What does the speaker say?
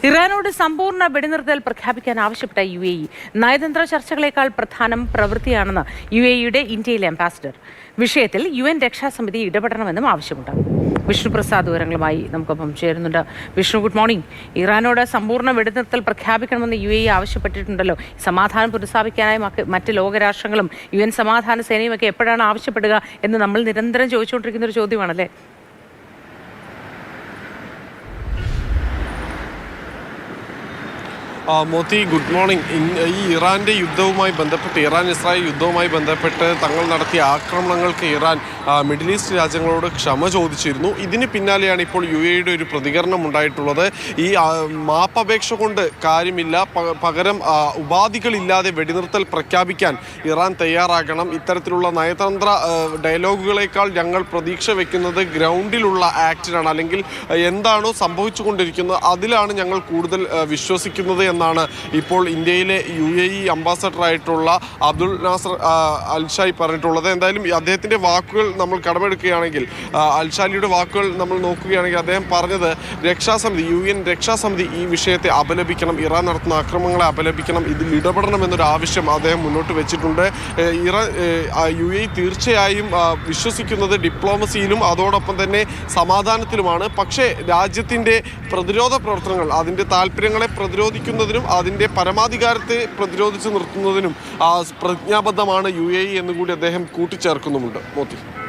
ഇറാനോട് സമ്പൂർണ്ണ വെടിനിർത്തൽ പ്രഖ്യാപിക്കാൻ ആവശ്യപ്പെട്ട UAE നയതന്ത്ര ചർച്ചകളേക്കാൾ പ്രധാനം പ്രവൃത്തിയാണെന്ന് UAEയുടെ ഇന്ത്യയിലെ അംബാസിഡർ. വിഷയത്തിൽ UN രക്ഷാസമിതി ഇടപെടണമെന്നും ആവശ്യമുണ്ട്. വിഷ്ണു പ്രസാദ് വിവരങ്ങളുമായി നമുക്കൊപ്പം ചേരുന്നുണ്ട്. Vishnu, good morning. ഇറാനോട് സമ്പൂർണ്ണ വെടിനിർത്തൽ പ്രഖ്യാപിക്കണമെന്ന് UAE ആവശ്യപ്പെട്ടിട്ടുണ്ടല്ലോ. സമാധാനം പുനഃസ്ഥാപിക്കാനായി മറ്റ് ലോകരാഷ്ട്രങ്ങളും UN സമാധാന സേനയും ഒക്കെ എപ്പോഴാണ് ആവശ്യപ്പെടുക എന്ന് നമ്മൾ നിരന്തരം ചോദിച്ചുകൊണ്ടിരിക്കുന്ന ഒരു ചോദ്യമാണല്ലേ? Moti, good morning. ഈ ഇറാൻ്റെ യുദ്ധവുമായി ബന്ധപ്പെട്ട് ഇറാൻ ഇസ്രായേൽ യുദ്ധവുമായി ബന്ധപ്പെട്ട് തങ്ങൾ നടത്തിയ ആക്രമണങ്ങൾക്ക് ഇറാൻ മിഡിൽ ഈസ്റ്റ് രാജ്യങ്ങളോട് ക്ഷമ ചോദിച്ചിരുന്നു. ഇതിന് പിന്നാലെയാണ് ഇപ്പോൾ UAEയുടെ ഒരു പ്രതികരണം ഉണ്ടായിട്ടുള്ളത്. ഈ മാപ്പപേക്ഷ കൊണ്ട് കാര്യമില്ല, പകരം ഉപാധികളില്ലാതെ വെടിനിർത്തൽ പ്രഖ്യാപിക്കാൻ ഇറാൻ തയ്യാറാകണം. ഇത്തരത്തിലുള്ള നയതന്ത്ര ഡയലോഗുകളേക്കാൾ ഞങ്ങൾ പ്രതീക്ഷ വയ്ക്കുന്നത് ഗ്രൗണ്ടിലുള്ള ആക്ടിനാണ്, അല്ലെങ്കിൽ എന്താണോ സംഭവിച്ചുകൊണ്ടിരിക്കുന്നത് അതിലാണ് ഞങ്ങൾ കൂടുതൽ വിശ്വസിക്കുന്നത് എന്നാണ് ഇപ്പോൾ ഇന്ത്യയിലെ UAE അംബാസഡറായിട്ടുള്ള അബ്ദുൽ നാസർ അൽഷായി പറഞ്ഞിട്ടുള്ളത്. എന്തായാലും അദ്ദേഹത്തിൻ്റെ വാക്കുകൾ നമ്മൾ കടമെടുക്കുകയാണെങ്കിൽ, അൽഷാലിയുടെ വാക്കുകൾ നമ്മൾ നോക്കുകയാണെങ്കിൽ അദ്ദേഹം പറഞ്ഞത് UN രക്ഷാസമിതി ഈ വിഷയത്തെ അപലപിക്കണം, ഇറാൻ നടത്തുന്ന ആക്രമണങ്ങളെ അപലപിക്കണം, ഇതിൽ ഇടപെടണമെന്നൊരു ആവശ്യം അദ്ദേഹം മുന്നോട്ട് വെച്ചിട്ടുണ്ട്. UAE തീർച്ചയായും വിശ്വസിക്കുന്നത് ഡിപ്ലോമസിയിലും അതോടൊപ്പം തന്നെ സമാധാനത്തിലുമാണ്. പക്ഷേ രാജ്യത്തിൻ്റെ പ്രതിരോധ പ്രവർത്തനങ്ങൾ, അതിൻ്റെ താല്പര്യങ്ങളെ പ്രതിരോധിക്കുന്നതിനും അതിൻ്റെ പരമാധികാരത്തെ പ്രതിരോധിച്ച് നിർത്തുന്നതിനും പ്രതിജ്ഞാബദ്ധമാണ് UAE എന്നുകൂടി അദ്ദേഹം കൂട്ടിച്ചേർക്കുന്നുമുണ്ട്. മോത്തി.